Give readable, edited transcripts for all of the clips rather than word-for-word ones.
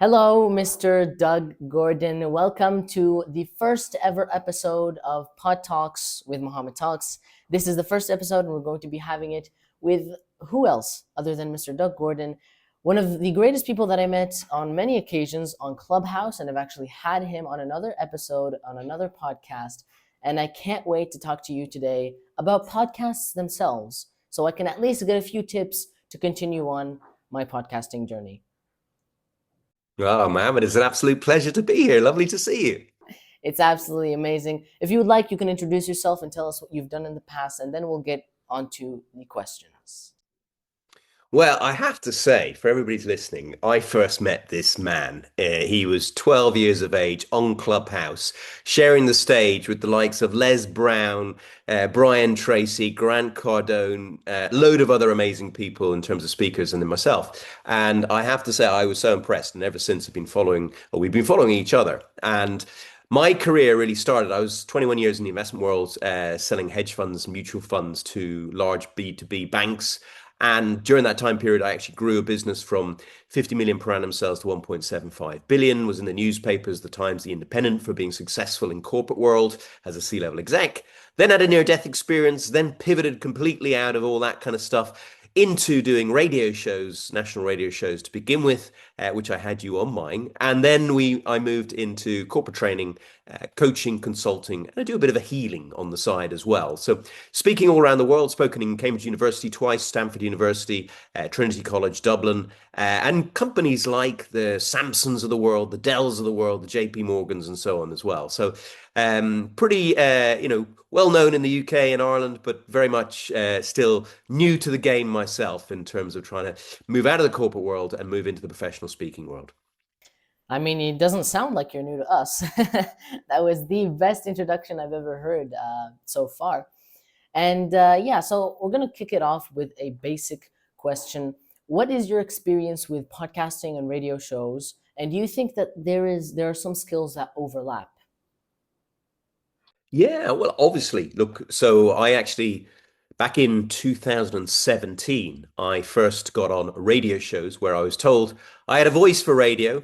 Hello, Mr. Doug Gordon. Welcome to the first ever episode of Pod Talks with Mohamed Talks. This is the first episode, and we're going to be having it with who else other than Mr. Doug Gordon, one of the greatest people that I met on many occasions on Clubhouse, and I've actually had him on another episode on another podcast. And I can't wait to talk to you today about podcasts themselves, so I can at least get a few tips to continue on my podcasting journey. Oh, Mohammed, it's an absolute pleasure to be here. Lovely to see you. It's absolutely amazing. If you would like, you can introduce yourself and tell us what you've done in the past, and then we'll get onto the questions. Well, I have to say, for everybody listening, I first met this man. He was 12 years of age on Clubhouse, sharing the stage with the likes of Les Brown, Brian Tracy, Grant Cardone, a load of other amazing people in terms of speakers, and then myself. And I have to say, I was so impressed. And ever since we've been following each other. And my career really started. I was 21 years in the investment world, selling hedge funds, mutual funds to large B2B banks. And during that time period, I actually grew a business from 50 million per annum sales to 1.75 billion, was in the newspapers, the Times, the Independent, for being successful in corporate world as a C-level exec. Then had a near-death experience, then pivoted completely out of all that kind of stuff into doing radio shows, national radio shows to begin with, which I had you on mine. And then I moved into corporate training, coaching, consulting, and I do a bit of a healing on the side as well. So speaking all around the world, spoken in Cambridge University twice, Stanford University, Trinity College, Dublin, and companies like the Samsons of the world, the Dells of the world, the JP Morgans, and so on as well. So pretty, well known in the UK and Ireland, but very much still new to the game myself in terms of trying to move out of the corporate world and move into the professional speaking world. I mean, it doesn't sound like you're new to us. That was the best introduction I've ever heard so far. And yeah, so we're going to kick it off with a basic question. What is your experience with podcasting and radio shows? And do you think that there are some skills that overlap? Yeah, well, obviously, look, so I actually, back in 2017, I first got on radio shows where I was told I had a voice for radio,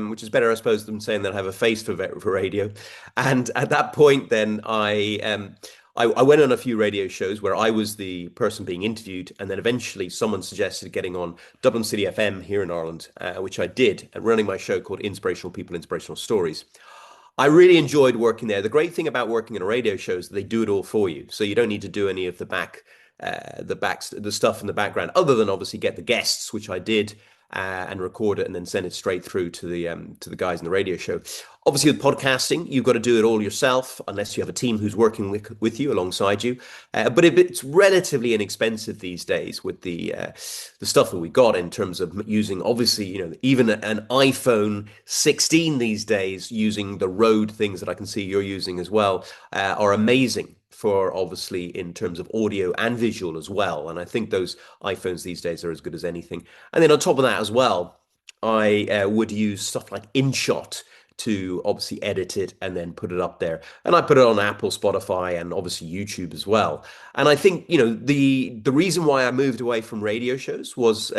which is better, I suppose, than saying that I have a face for radio. And at that point, then I went on a few radio shows where I was the person being interviewed, and then eventually someone suggested getting on Dublin City FM here in Ireland, which I did, and running my show called Inspirational People, Inspirational Stories. I really enjoyed working there. The great thing about working in a radio show is that they do it all for you. So you don't need to do any of the stuff in the background, other than obviously get the guests, which I did, and record it and then send it straight through to the guys in the radio show. Obviously, with podcasting, you've got to do it all yourself, unless you have a team who's working with you alongside you. But it's relatively inexpensive these days with the stuff that we got in terms of using, obviously, even an iPhone 16 these days, using the Rode things that I can see you're using as well, are amazing for, obviously, in terms of audio and visual as well. And I think those iPhones these days are as good as anything. And then on top of that as well, I would use stuff like InShot to obviously edit it and then put it up there. And I put it on Apple, Spotify, and obviously YouTube as well. And I think, the reason why I moved away from radio shows was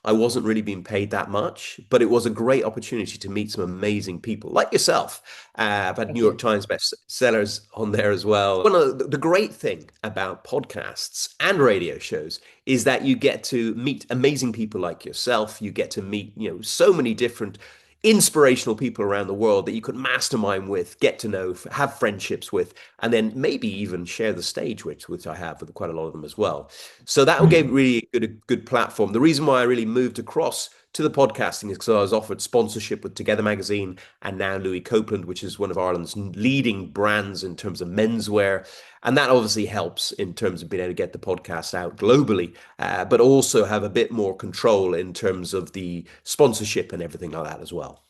I wasn't really being paid that much, but it was a great opportunity to meet some amazing people like yourself. I've had New Thank York you. Times bestsellers on there as well. One of the great thing about podcasts and radio shows is that you get to meet amazing people like yourself. You get to meet, so many different inspirational people around the world that you could mastermind with, get to know, have friendships with, and then maybe even share the stage with, which I have with quite a lot of them as well. So that gave really a good platform. The reason why I really moved across to the podcasting is because I was offered sponsorship with Together magazine and now Louis Copeland, which is one of Ireland's leading brands in terms of menswear. And that obviously helps in terms of being able to get the podcast out globally, but also have a bit more control in terms of the sponsorship and everything like that as well.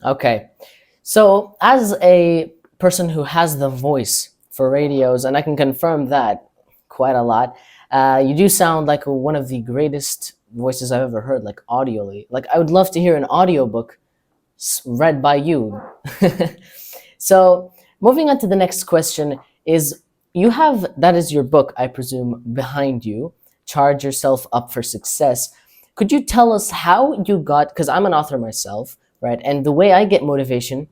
Okay. So, as a person who has the voice for radios, and I can confirm that quite a lot, you do sound like one of the greatest voices I've ever heard, like audially. Like, I would love to hear an audiobook read by you. So, moving on to the next question is that is your book, I presume, behind you, Charge Yourself Up for Success. could you tell us how you got, because I'm an author myself, right? And the way I get motivation,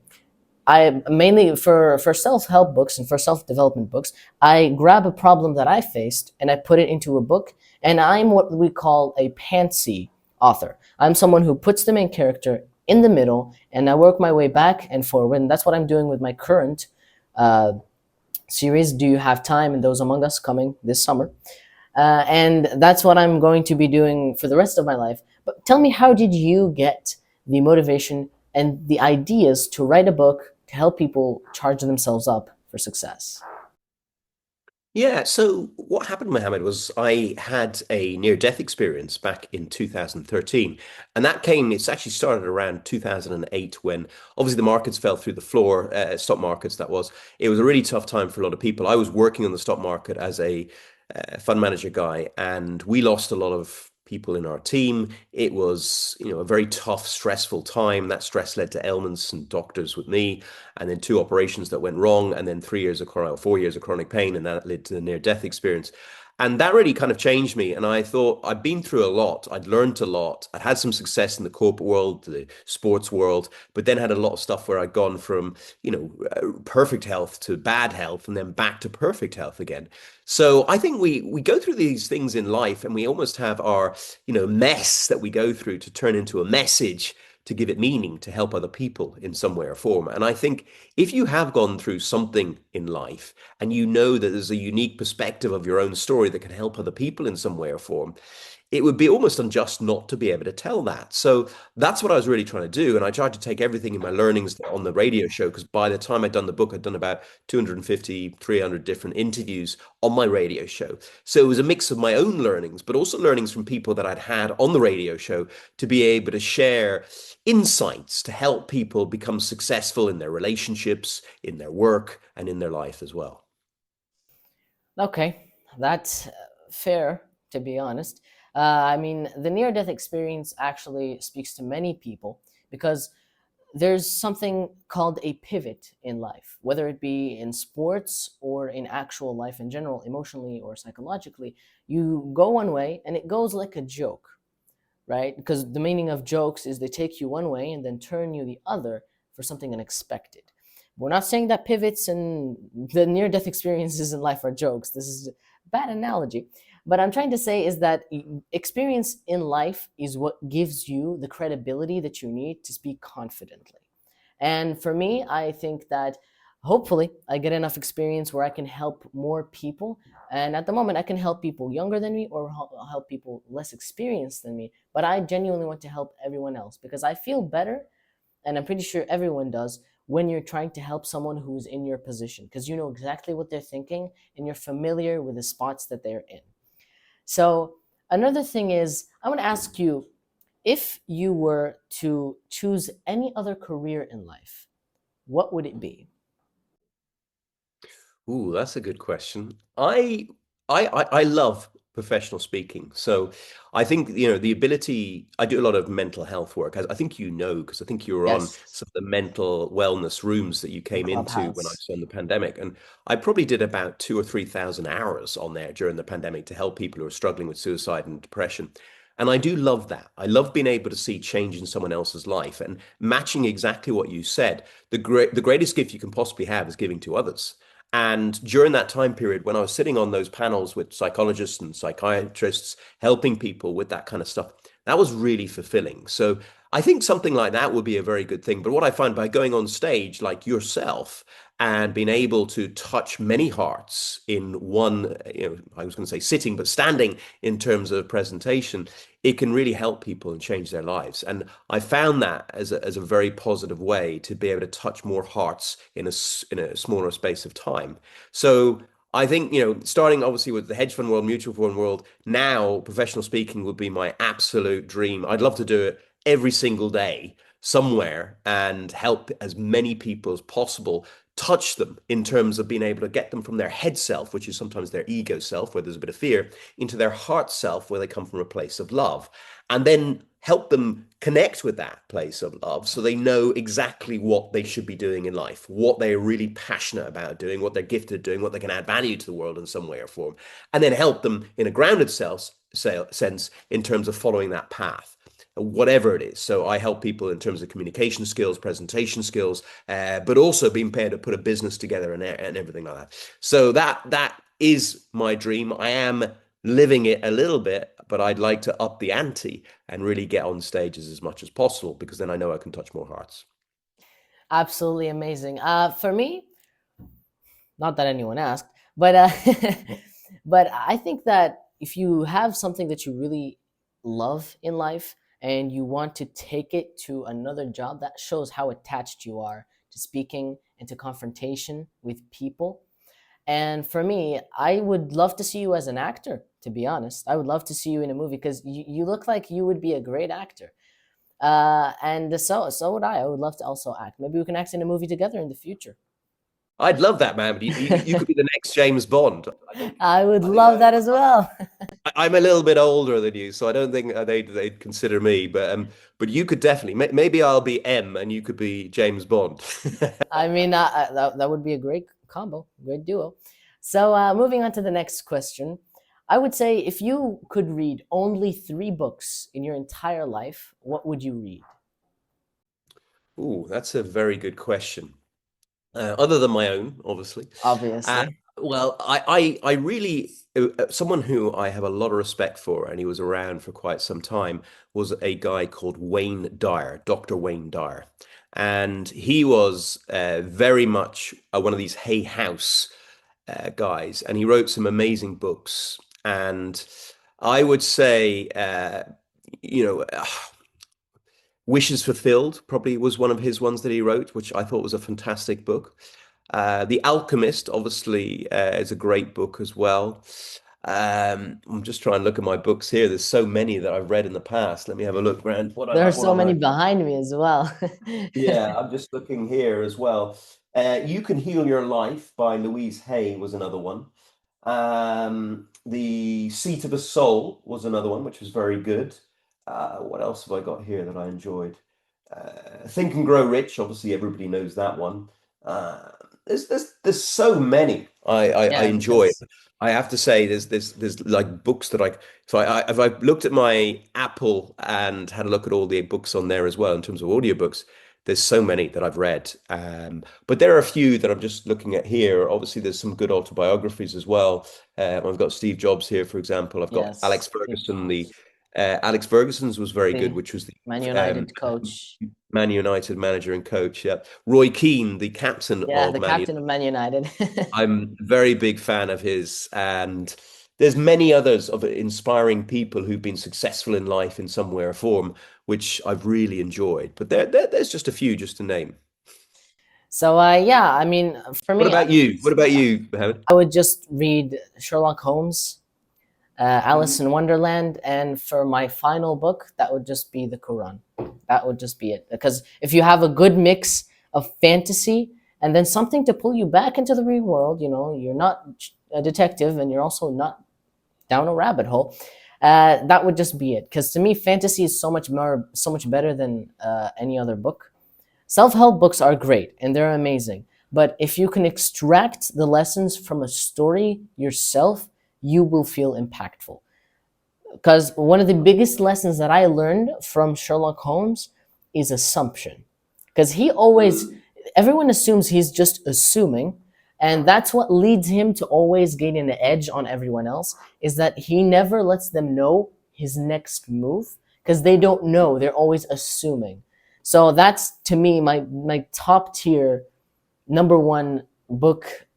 I mainly for self-help books and for self-development books, I grab a problem that I faced and I put it into a book, and I'm what we call a pantsy author. I'm someone who puts the main character in the middle and I work my way back and forward, and that's what I'm doing with my current uh, series, Do You Have Time, and Those Among Us, coming this summer. And that's what I'm going to be doing for the rest of my life. But tell me, how did you get the motivation and the ideas to write a book to help people charge themselves up for success? Yeah, so what happened, Mohammed, was I had a near-death experience back in 2013. And it's actually started around 2008 when obviously the markets fell through the floor, stock markets, that was. It was a really tough time for a lot of people. I was working on the stock market as a fund manager guy, and we lost a lot of people in our team. It was, a very tough, stressful time. That stress led to ailments and doctors with me, and then two operations that went wrong, and then 3 years of 4 years of chronic pain, and that led to the near death experience. And that really kind of changed me. And I thought I'd been through a lot. I'd learned a lot. I'd had some success in the corporate world, the sports world, but then had a lot of stuff where I'd gone from, perfect health to bad health and then back to perfect health again. So I think we go through these things in life and we almost have our, mess that we go through to turn into a message, to give it meaning, to help other people in some way or form. And I think if you have gone through something in life and you know that there's a unique perspective of your own story that can help other people in some way or form, it would be almost unjust not to be able to tell that. So that's what I was really trying to do. And I tried to take everything in my learnings on the radio show, because by the time I'd done the book, I'd done about 250, 300 different interviews on my radio show. So it was a mix of my own learnings, but also learnings from people that I'd had on the radio show, to be able to share insights to help people become successful in their relationships, in their work, and in their life as well. Okay, that's fair, to be honest. I mean, the near death experience actually speaks to many people because there's something called a pivot in life, whether it be in sports or in actual life in general, emotionally or psychologically. You go one way and it goes like a joke, right? Because the meaning of jokes is they take you one way and then turn you the other for something unexpected. We're not saying that pivots and the near death experiences in life are jokes. This is a bad analogy. But I'm trying to say is that experience in life is what gives you the credibility that you need to speak confidently. And for me, I think that hopefully I get enough experience where I can help more people. And at the moment, I can help people younger than me or help people less experienced than me. But I genuinely want to help everyone else because I feel better, and I'm pretty sure everyone does, when you're trying to help someone who's in your position because you know exactly what they're thinking and you're familiar with the spots that they're in. So, another thing is, I want to ask you, if you were to choose any other career in life, what would it be? Ooh, that's a good question. I love professional speaking. So I think, the ability, I do a lot of mental health work. I think because I think you were on Yes, some of the mental wellness rooms that you in came into when I Clubhouse. was on the pandemic. And I probably did about 2 or 3 thousand hours on there during the pandemic to help people who are struggling with suicide and depression. And I do love that. I love being able to see change in someone else's life and matching exactly what you said. The greatest gift you can possibly have is giving to others. And during that time period, when I was sitting on those panels with psychologists and psychiatrists, helping people with that kind of stuff, that was really fulfilling. So I think something like that would be a very good thing. But what I find by going on stage like yourself and being able to touch many hearts in one, I was going to say sitting, but standing in terms of presentation, it can really help people and change their lives. And I found that as a very positive way to be able to touch more hearts in a smaller space of time. So I think, starting obviously with the hedge fund world, mutual fund world, now professional speaking would be my absolute dream. I'd love to do it every single day somewhere and help as many people as possible, touch them in terms of being able to get them from their head self, which is sometimes their ego self, where there's a bit of fear, into their heart self, where they come from a place of love, and then help them connect with that place of love so they know exactly what they should be doing in life, what they're really passionate about doing, what they're gifted at doing, what they can add value to the world in some way or form, and then help them in a grounded self sense in terms of following that path, whatever it is. So I help people in terms of communication skills, presentation skills, but also being prepared to put a business together and everything like that. So that is my dream. I am living it a little bit, but I'd like to up the ante and really get on stages as much as possible, because then I know I can touch more hearts. Absolutely amazing. For me, not that anyone asked, but but I think that if you have something that you really love in life and you want to take it to another job, that shows how attached you are to speaking and to confrontation with people. And for me, I would love to see you as an actor, to be honest. I would love to see you in a movie because you look like you would be a great actor. And so would I. I would love to also act. Maybe we can act in a movie together in the future. I'd love that, man. But you could be the next James Bond. I would I think love that as well. I'm a little bit older than you, so I don't think they'd consider me. But you could definitely. Maybe I'll be M and you could be James Bond. I mean, that would be a great combo, great duo. So, moving on to the next question. I would say if you could read only three books in your entire life, what would you read? Ooh, that's a very good question. Other than my own, obviously. Uh, Obviously. well, I really, someone who I have a lot of respect for, and he was around for quite some time, was a guy called Wayne Dyer, Dr. Wayne Dyer. And he was very much one of these Hay House guys, and he wrote some amazing books. And I would say, you know, Wishes Fulfilled probably was one of his ones that he wrote, which I thought was a fantastic book. The Alchemist, obviously, is a great book as well. I'm just trying to look at my books here. There's so many that I've read in the past. Let me have a look, Grant. There are What so am many I? behind me as well. Yeah, I'm just looking here as well. You Can Heal Your Life by Louise Hay was another one. The Seat of a Soul was another one, which was very good. What else have I got here that I enjoyed? Think and Grow Rich. Obviously, everybody knows that one. Uh, there's so many I Yeah, enjoy. because I have to say, there's like books that if I looked at my Apple and had a look at all the books on there as well in terms of audiobooks, there's so many that I've read. But there are a few that I'm just looking at here. Obviously, there's some good autobiographies as well. I've got Steve Jobs here, for example. I've got Alex yes, Steve Ferguson. The Jobs, Alex Ferguson's was very good, the which was Man the United coach. Man United manager and coach. Yeah, Roy Keane, the captain Yeah, of the Man United. captain of Man United. I'm a very big fan of his, and there's many others of inspiring people who've been successful in life in some way or form, which I've really enjoyed. But there's just a few just to name. So, yeah, I mean, for What me, about you? What about you, Mohammed? I would just read Sherlock Holmes, Alice Mhm. in Wonderland, and for my final book, that would just be the Quran. That would just be it. Because if you have a good mix of fantasy and then something to pull you back into the real world, you're not a detective and you're also not down a rabbit hole. That would just be it. Because to me, fantasy is so much better than any other book. Self-help books are great and they're amazing, but if you can extract the lessons from a story yourself, you will feel impactful. Because one of the biggest lessons that I learned from Sherlock Holmes is assumption. Because everyone assumes he's just assuming, and that's what leads him to always gain an edge on everyone else, is that he never lets them know his next move because they don't know. They're always assuming. So that's to me my top tier number one book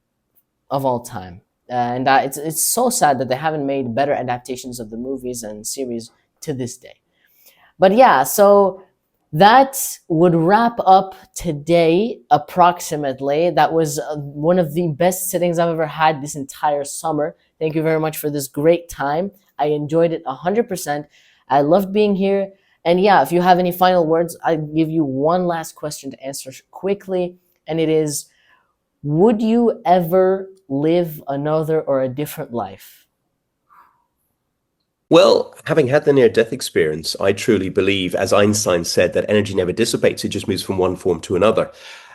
of all time. And it's so sad that they haven't made better adaptations of the movies and series to this day. But yeah, so that would wrap up today approximately. That was one of the best sittings I've ever had this entire summer. Thank you very much for this great time. I enjoyed it 100%. I loved being here. And yeah, if you have any final words, I give you one last question to answer quickly. And it is, would you ever live another or a different life? Well, having had the near-death experience, I truly believe, as Einstein said, that energy never dissipates, it just moves from one form to another.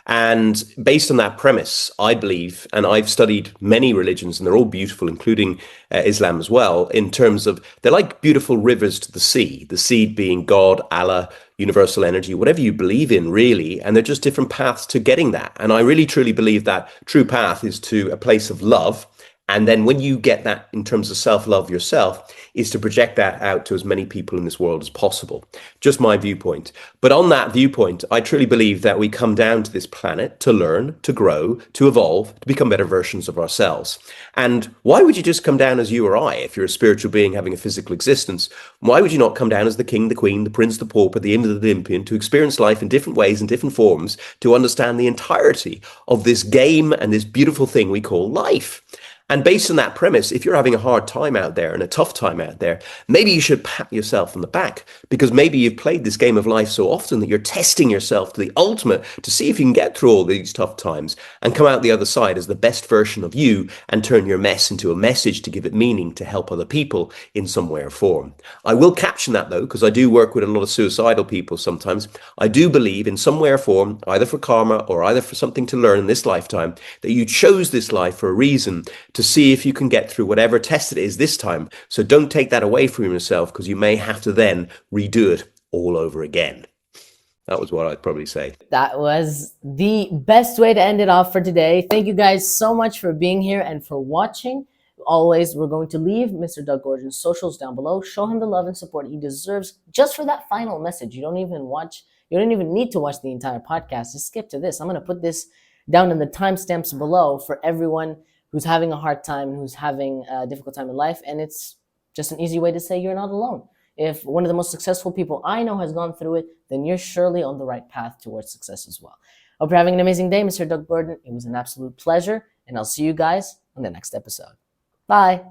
And based on that premise, I believe, and I've studied many religions, and they're all beautiful, including Islam as well, in terms of they're like beautiful rivers to the seed being God, Allah, universal energy, whatever you believe in, really. And they're just different paths to getting that. And I really, truly believe that true path is to a place of love. And then when you get that in terms of self-love yourself, is to project that out to as many people in this world as possible. Just my viewpoint. But on that viewpoint, I truly believe that we come down to this planet to learn, to grow, to evolve, to become better versions of ourselves. And why would you just come down as you or I, if you're a spiritual being having a physical existence? Why would you not come down as the king, the queen, the prince, the pauper, the imp, the Olympian, to experience life in different ways, in different forms, to understand the entirety of this game and this beautiful thing we call life? And based on that premise, if you're having a hard time out there and a tough time out there, maybe you should pat yourself on the back, because maybe you've played this game of life so often that you're testing yourself to the ultimate to see if you can get through all these tough times and come out the other side as the best version of you and turn your mess into a message to give it meaning to help other people in some way or form. I will caption that though, because I do work with a lot of suicidal people sometimes. I do believe in some way or form, either for karma or either for something to learn in this lifetime, that you chose this life for a reason, to see if you can get through whatever test it is this time. So don't take that away from yourself, because you may have to then redo it all over again. That was what I'd probably say. That was the best way to end it off for today. Thank you guys so much for being here and for watching. Always, we're going to leave Mr. Doug Gordon's socials down below. Show him the love and support he deserves just for that final message. You don't even need to watch the entire podcast. Just skip to this. I'm going to put this down in the timestamps below for everyone who's having a hard time, who's having a difficult time in life. And it's just an easy way to say you're not alone. If one of the most successful people I know has gone through it, then you're surely on the right path towards success as well. Hope you're having an amazing day, Mr. Doug Gordon. It was an absolute pleasure, and I'll see you guys on the next episode. Bye.